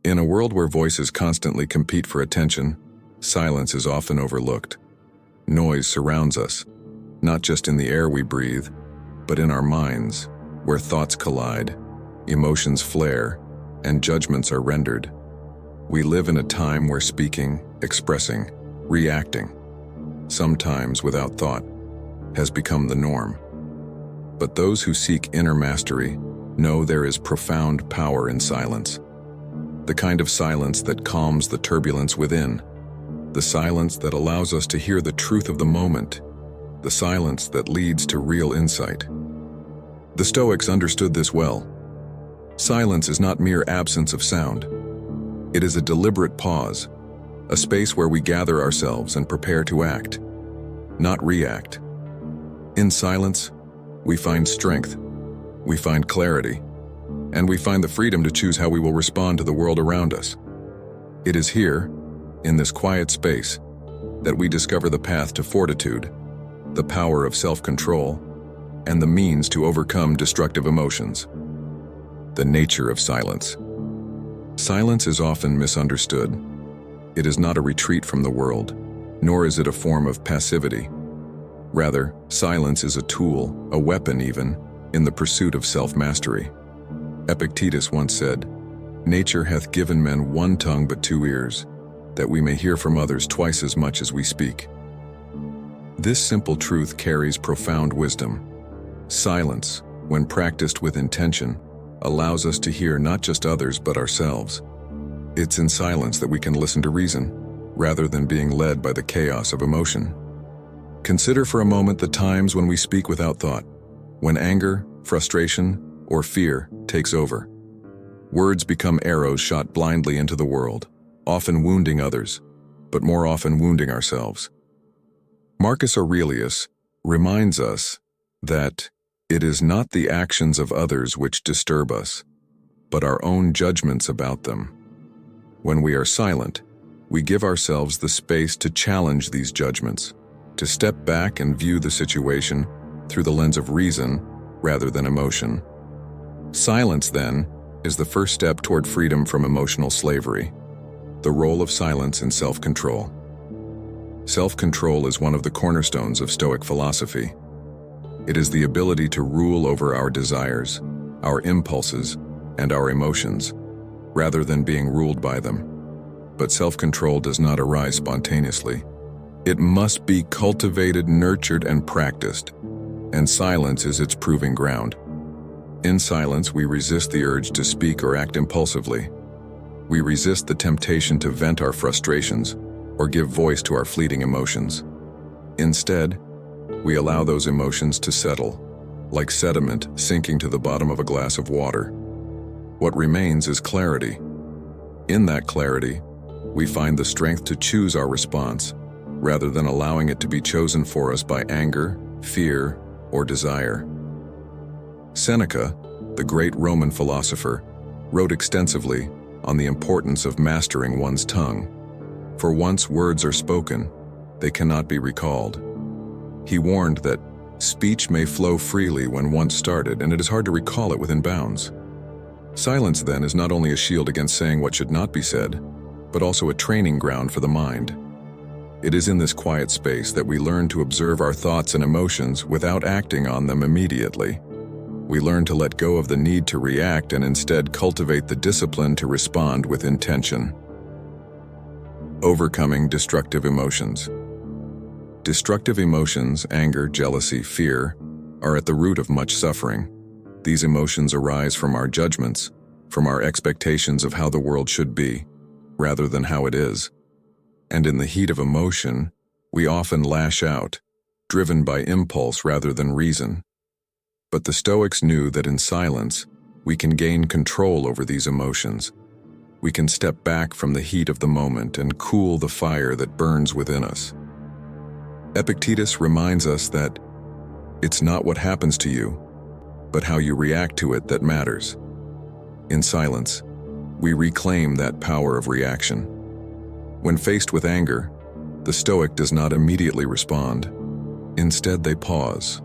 In a world where voices constantly compete for attention, silence is often overlooked. Noise surrounds us, not just in the air we breathe, but in our minds, where thoughts collide, emotions flare, and judgments are rendered. We live in a time where speaking, expressing, reacting, sometimes without thought, has become the norm. But those who seek inner mastery know there is profound power in silence. The kind of silence that calms the turbulence within. The silence that allows us to hear the truth of the moment. The silence that leads to real insight. The Stoics understood this well. Silence is not mere absence of sound. It is a deliberate pause, a space where we gather ourselves and prepare to act, not react. In silence, we find strength, we find clarity, and we find the freedom to choose how we will respond to the world around us. It is here, in this quiet space, that we discover the path to fortitude, the power of self-control, and the means to overcome destructive emotions. The nature of silence. Silence is often misunderstood. It is not a retreat from the world, nor is it a form of passivity. Rather, silence is a tool, a weapon even, in the pursuit of self-mastery. Epictetus once said, "Nature hath given men one tongue but two ears, that we may hear from others twice as much as we speak." This simple truth carries profound wisdom. Silence, when practiced with intention, allows us to hear not just others but ourselves. It's in silence that we can listen to reason, rather than being led by the chaos of emotion. Consider for a moment the times when we speak without thought, when anger, frustration, or fear takes over. Words become arrows shot blindly into the world, often wounding others, but more often wounding ourselves. Marcus Aurelius reminds us that it is not the actions of others which disturb us, but our own judgments about them. When we are silent, we give ourselves the space to challenge these judgments, to step back and view the situation through the lens of reason rather than emotion. Silence, then, is the first step toward freedom from emotional slavery. The role of silence in self-control. Self-control is one of the cornerstones of Stoic philosophy. It is the ability to rule over our desires, our impulses, and our emotions, rather than being ruled by them. But self-control does not arise spontaneously. It must be cultivated, nurtured, and practiced, and silence is its proving ground. In silence, we resist the urge to speak or act impulsively. We resist the temptation to vent our frustrations or give voice to our fleeting emotions. Instead, we allow those emotions to settle, like sediment sinking to the bottom of a glass of water. What remains is clarity. In that clarity, we find the strength to choose our response, rather than allowing it to be chosen for us by anger, fear, or desire. Seneca, the great Roman philosopher, wrote extensively on the importance of mastering one's tongue. For once words are spoken, they cannot be recalled. He warned that speech may flow freely when once started, and it is hard to recall it within bounds. Silence, then, is not only a shield against saying what should not be said, but also a training ground for the mind. It is in this quiet space that we learn to observe our thoughts and emotions without acting on them immediately. We learn to let go of the need to react and instead cultivate the discipline to respond with intention. Overcoming destructive emotions. Destructive emotions, anger, jealousy, fear, are at the root of much suffering. These emotions arise from our judgments, from our expectations of how the world should be, rather than how it is. And in the heat of emotion, we often lash out, driven by impulse rather than reason. But the Stoics knew that in silence, we can gain control over these emotions. We can step back from the heat of the moment and cool the fire that burns within us. Epictetus reminds us that it's not what happens to you, but how you react to it that matters. In silence, we reclaim that power of reaction. When faced with anger, the Stoic does not immediately respond. Instead, they pause.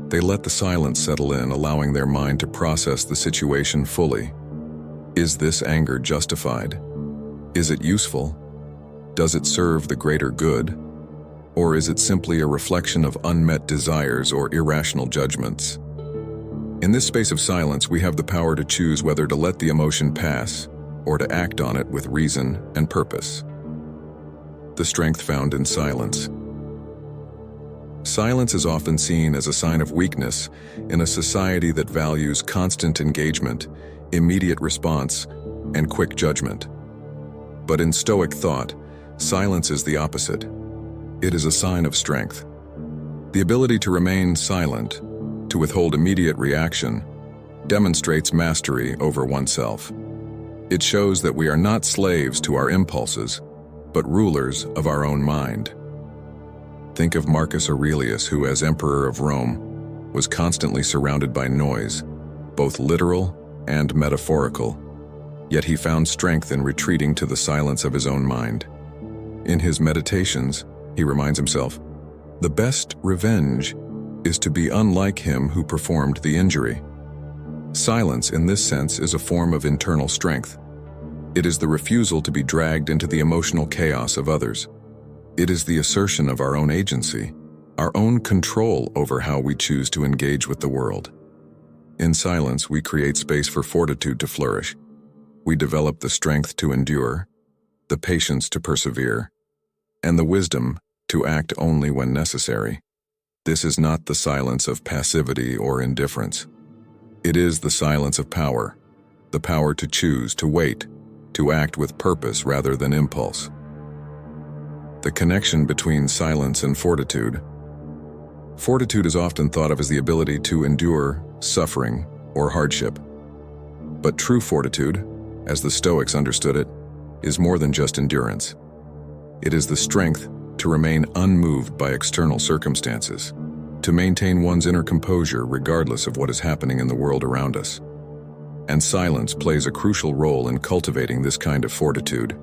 They let the silence settle in, allowing their mind to process the situation fully. Is this anger justified? Is it useful? Does it serve the greater good? Or is it simply a reflection of unmet desires or irrational judgments? In this space of silence, we have the power to choose whether to let the emotion pass or to act on it with reason and purpose. The strength found in silence. Silence is often seen as a sign of weakness in a society that values constant engagement, immediate response, and quick judgment. But in Stoic thought, silence is the opposite. It is a sign of strength. The ability to remain silent, to withhold immediate reaction, demonstrates mastery over oneself. It shows that we are not slaves to our impulses, but rulers of our own mind. Think of Marcus Aurelius, who, as emperor of Rome, was constantly surrounded by noise, both literal and metaphorical. Yet he found strength in retreating to the silence of his own mind. In his meditations, he reminds himself, "The best revenge is to be unlike him who performed the injury." Silence, in this sense, is a form of internal strength. It is the refusal to be dragged into the emotional chaos of others. It is the assertion of our own agency, our own control over how we choose to engage with the world. In silence, we create space for fortitude to flourish. We develop the strength to endure, the patience to persevere, and the wisdom to act only when necessary. This is not the silence of passivity or indifference. It is the silence of power, the power to choose, to wait, to act with purpose rather than impulse. The connection between silence and fortitude. Fortitude is often thought of as the ability to endure suffering or hardship. But true fortitude, as the Stoics understood it, is more than just endurance. It is the strength to remain unmoved by external circumstances, to maintain one's inner composure regardless of what is happening in the world around us. And silence plays a crucial role in cultivating this kind of fortitude.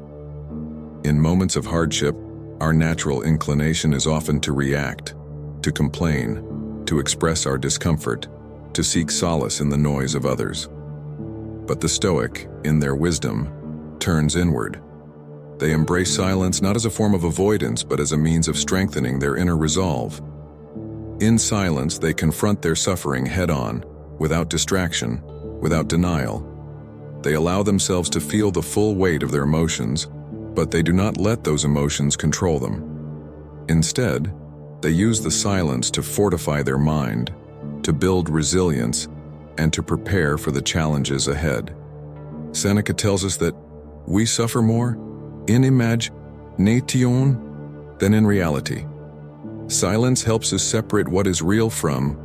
In moments of hardship, our natural inclination is often to react, to complain, to express our discomfort, to seek solace in the noise of others. But the Stoic, in their wisdom, turns inward. They embrace silence not as a form of avoidance, but as a means of strengthening their inner resolve. In silence, they confront their suffering head-on, without distraction, without denial. They allow themselves to feel the full weight of their emotions, but they do not let those emotions control them. Instead, they use the silence to fortify their mind, to build resilience, and to prepare for the challenges ahead. Seneca tells us that we suffer more in imagination than in reality. Silence helps us separate what is real from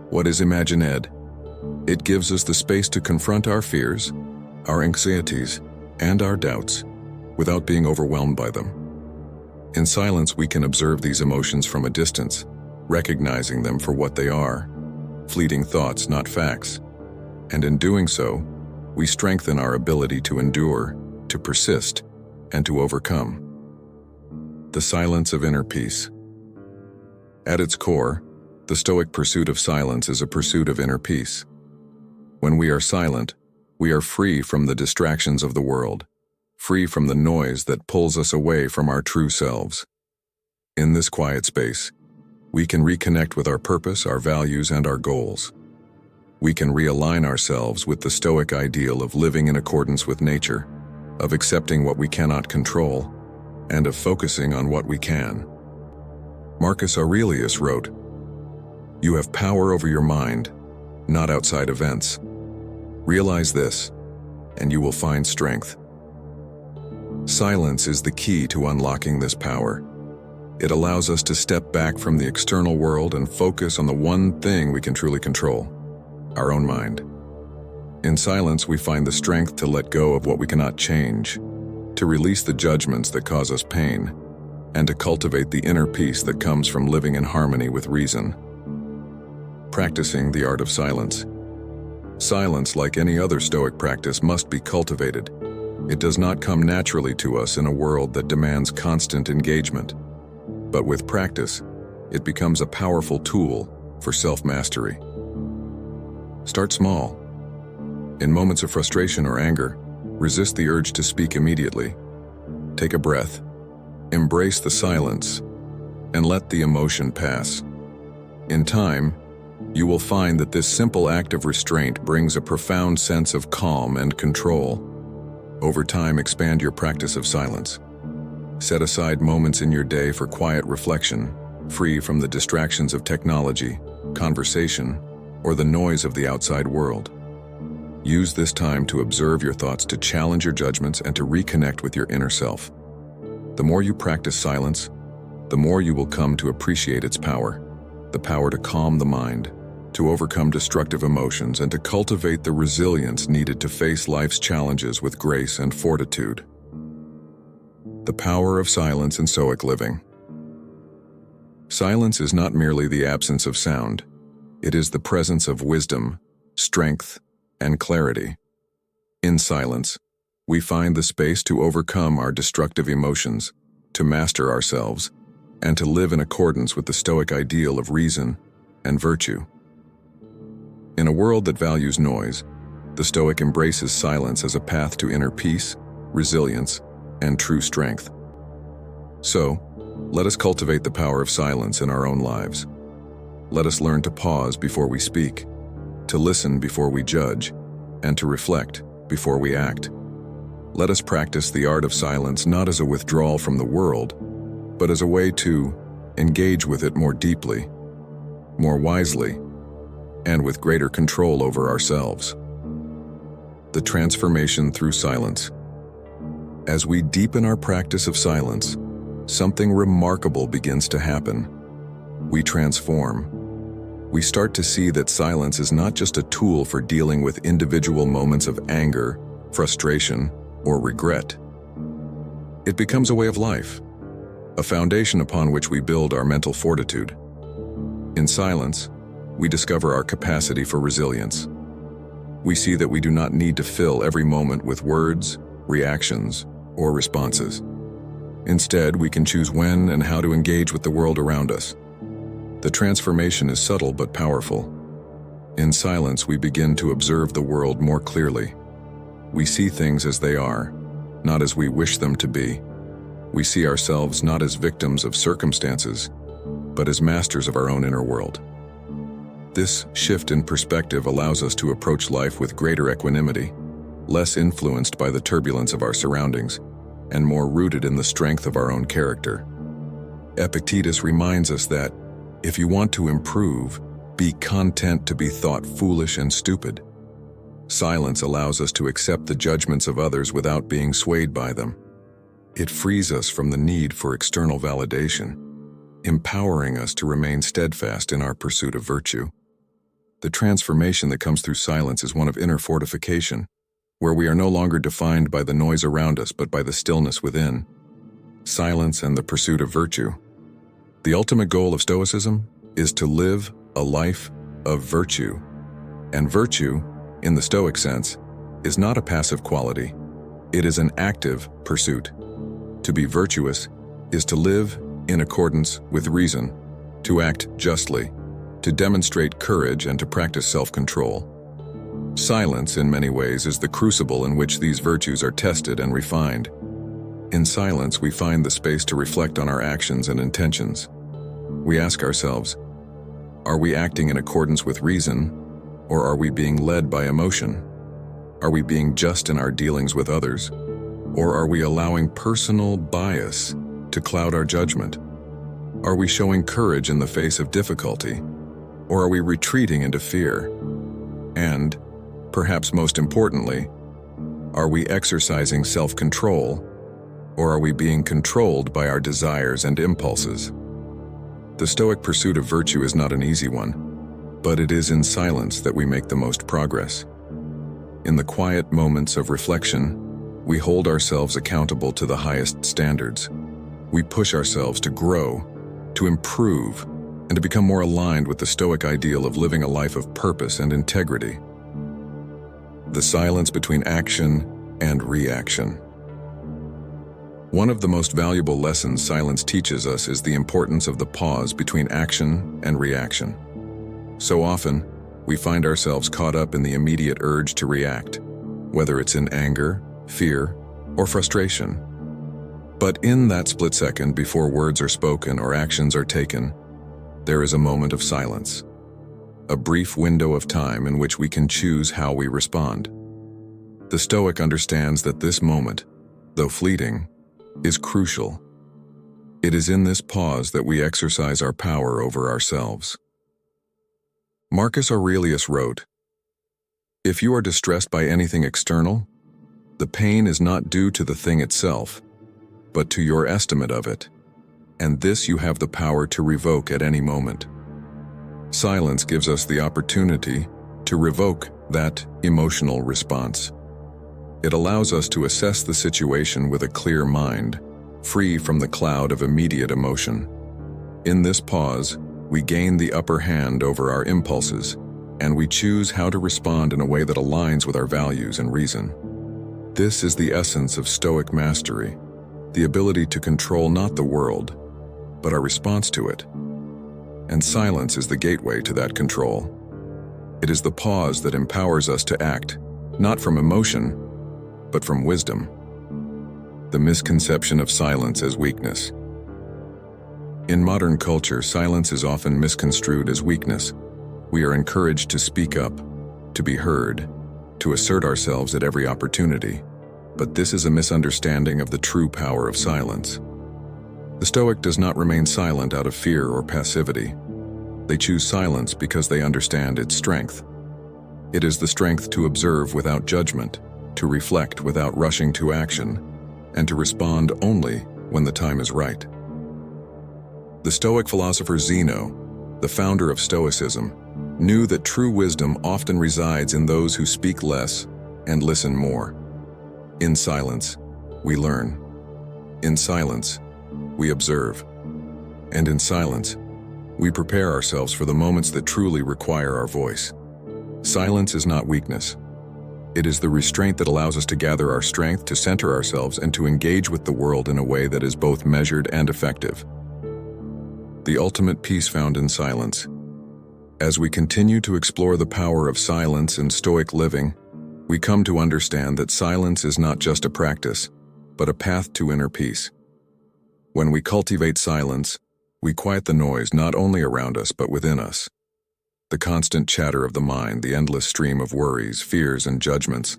what is imagined. It gives us the space to confront our fears, our anxieties, and our doubts without being overwhelmed by them. In silence, we can observe these emotions from a distance, recognizing them for what they are, fleeting thoughts, not facts. And in doing so, we strengthen our ability to endure, to persist, and to overcome. The silence of inner peace. At its core, the Stoic pursuit of silence is a pursuit of inner peace. When we are silent, we are free from the distractions of the world, free from the noise that pulls us away from our true selves. In this quiet space, we can reconnect with our purpose, our values, and our goals. We can realign ourselves with the Stoic ideal of living in accordance with nature, of accepting what we cannot control, and of focusing on what we can. Marcus Aurelius wrote, "You have power over your mind, not outside events. Realize this, and you will find strength." Silence is the key to unlocking this power. It allows us to step back from the external world and focus on the one thing we can truly control, our own mind. In silence, we find the strength to let go of what we cannot change, to release the judgments that cause us pain, and to cultivate the inner peace that comes from living in harmony with reason. Practicing the art of silence. Silence, like any other Stoic practice, must be cultivated. It does not come naturally to us in a world that demands constant engagement. But with practice, it becomes a powerful tool for self-mastery. Start small. In moments of frustration or anger, Resist the urge to speak immediately. Take a breath, embrace the silence, and let the emotion pass. In time, you will find that this simple act of restraint brings a profound sense of calm and control. Over time, expand your practice of silence. Set aside moments in your day for quiet reflection, free from the distractions of technology, conversation, or the noise of the outside world. Use this time to observe your thoughts, to challenge your judgments, and to reconnect with your inner self. The more you practice silence, the more you will come to appreciate its power, the power to calm the mind, to overcome destructive emotions, and to cultivate the resilience needed to face life's challenges with grace and fortitude. The power of silence in Stoic living. Silence is not merely the absence of sound. It is the presence of wisdom, strength, and clarity. In silence, we find the space to overcome our destructive emotions, to master ourselves, and to live in accordance with the Stoic ideal of reason and virtue. In a world that values noise, the Stoic embraces silence as a path to inner peace, resilience, and true strength. So, let us cultivate the power of silence in our own lives. Let us learn to pause before we speak, to listen before we judge, and to reflect before we act. Let us practice the art of silence not as a withdrawal from the world, but as a way to engage with it more deeply, more wisely, and with greater control over ourselves. The transformation through silence. As we deepen our practice of silence, something remarkable begins to happen. We transform. We start to see that silence is not just a tool for dealing with individual moments of anger, frustration, or regret. It becomes a way of life, a foundation upon which we build our mental fortitude. In silence, we discover our capacity for resilience. We see that we do not need to fill every moment with words, reactions, or responses. Instead, we can choose when and how to engage with the world around us. The transformation is subtle but powerful. In silence, we begin to observe the world more clearly. We see things as they are, not as we wish them to be. We see ourselves not as victims of circumstances, but as masters of our own inner world. This shift in perspective allows us to approach life with greater equanimity, less influenced by the turbulence of our surroundings, and more rooted in the strength of our own character. Epictetus reminds us that, if you want to improve, be content to be thought foolish and stupid. Silence allows us to accept the judgments of others without being swayed by them. It frees us from the need for external validation, empowering us to remain steadfast in our pursuit of virtue. The transformation that comes through silence is one of inner fortification, where we are no longer defined by the noise around us but by the stillness within. Silence and the pursuit of virtue. The ultimate goal of Stoicism is to live a life of virtue. And virtue, in the Stoic sense, is not a passive quality. It is an active pursuit. To be virtuous is to live in accordance with reason, to act justly, to demonstrate courage, and to practice self-control. Silence, in many ways, is the crucible in which these virtues are tested and refined. In silence, we find the space to reflect on our actions and intentions. We ask ourselves, are we acting in accordance with reason, or are we being led by emotion? Are we being just in our dealings with others, or are we allowing personal bias to cloud our judgment? Are we showing courage in the face of difficulty, or are we retreating into fear? And, perhaps most importantly, are we exercising self-control, or are we being controlled by our desires and impulses? The Stoic pursuit of virtue is not an easy one, but it is in silence that we make the most progress. In the quiet moments of reflection, we hold ourselves accountable to the highest standards. We push ourselves to grow, to improve, and to become more aligned with the Stoic ideal of living a life of purpose and integrity. The silence between action and reaction. One of the most valuable lessons silence teaches us is the importance of the pause between action and reaction. So often, we find ourselves caught up in the immediate urge to react, whether it's in anger, fear, or frustration. But in that split second before words are spoken or actions are taken, there is a moment of silence, a brief window of time in which we can choose how we respond. The Stoic understands that this moment, though fleeting, is crucial. It is in this pause that we exercise our power over ourselves. Marcus Aurelius wrote, "If you are distressed by anything external, the pain is not due to the thing itself, but to your estimate of it, and this you have the power to revoke at any moment." Silence gives us the opportunity to revoke that emotional response. It allows us to assess the situation with a clear mind, free from the cloud of immediate emotion. In this pause, we gain the upper hand over our impulses, and we choose how to respond in a way that aligns with our values and reason. This is the essence of Stoic mastery, the ability to control not the world, but our response to it. And silence is the gateway to that control. It is the pause that empowers us to act, not from emotion, but from wisdom. The misconception of silence as weakness. In modern culture, silence is often misconstrued as weakness. We are encouraged to speak up, to be heard, to assert ourselves at every opportunity. But this is a misunderstanding of the true power of silence. The Stoic does not remain silent out of fear or passivity. They choose silence because they understand its strength. It is the strength to observe without judgment, to reflect without rushing to action, and to respond only when the time is right. The Stoic philosopher Zeno, the founder of Stoicism, knew that true wisdom often resides in those who speak less and listen more. In silence, we learn. In silence, we observe. And in silence, we prepare ourselves for the moments that truly require our voice. Silence is not weakness. It is the restraint that allows us to gather our strength, to center ourselves, and to engage with the world in a way that is both measured and effective. The ultimate peace found in silence. As we continue to explore the power of silence in Stoic living, we come to understand that silence is not just a practice, but a path to inner peace. When we cultivate silence, we quiet the noise not only around us but within us. The constant chatter of the mind, the endless stream of worries, fears, and judgments,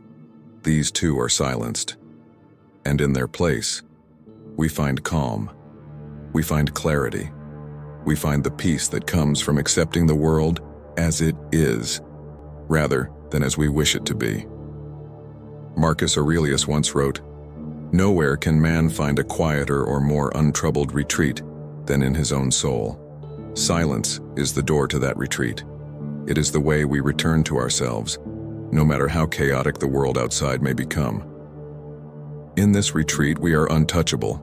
these too are silenced. And in their place, we find calm. We find clarity. We find the peace that comes from accepting the world as it is, rather than as we wish it to be. Marcus Aurelius once wrote, "Nowhere can man find a quieter or more untroubled retreat than in his own soul." Silence is the door to that retreat. It is the way we return to ourselves, no matter how chaotic the world outside may become. In this retreat, we are untouchable.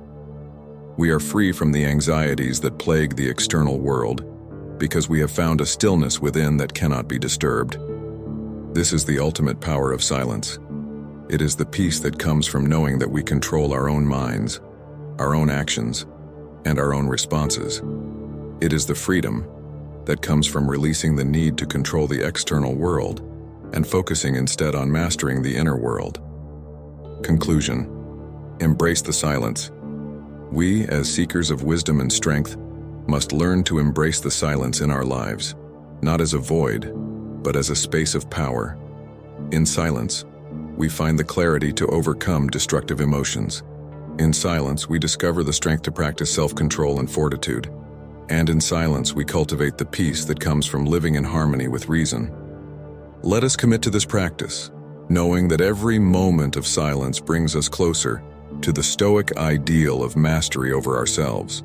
We are free from the anxieties that plague the external world, because we have found a stillness within that cannot be disturbed. This is the ultimate power of silence. It is the peace that comes from knowing that we control our own minds, our own actions, and our own responses. It is the freedom that comes from releasing the need to control the external world and focusing instead on mastering the inner world. Conclusion: embrace the silence. We, as seekers of wisdom and strength, must learn to embrace the silence in our lives, not as a void, but as a space of power. In silence, we find the clarity to overcome destructive emotions. In silence, we discover the strength to practice self-control and fortitude. And in silence, we cultivate the peace that comes from living in harmony with reason. Let us commit to this practice, knowing that every moment of silence brings us closer to the Stoic ideal of mastery over ourselves.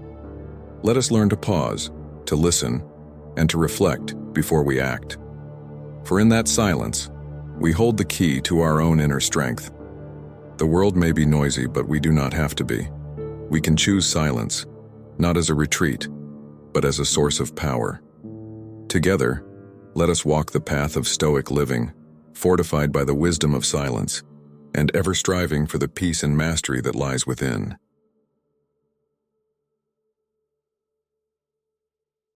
Let us learn to pause, to listen, and to reflect before we act. For in that silence, we hold the key to our own inner strength. The world may be noisy, but we do not have to be. We can choose silence, not as a retreat, but as a source of power. Together, let us walk the path of Stoic living, fortified by the wisdom of silence, and ever striving for the peace and mastery that lies within.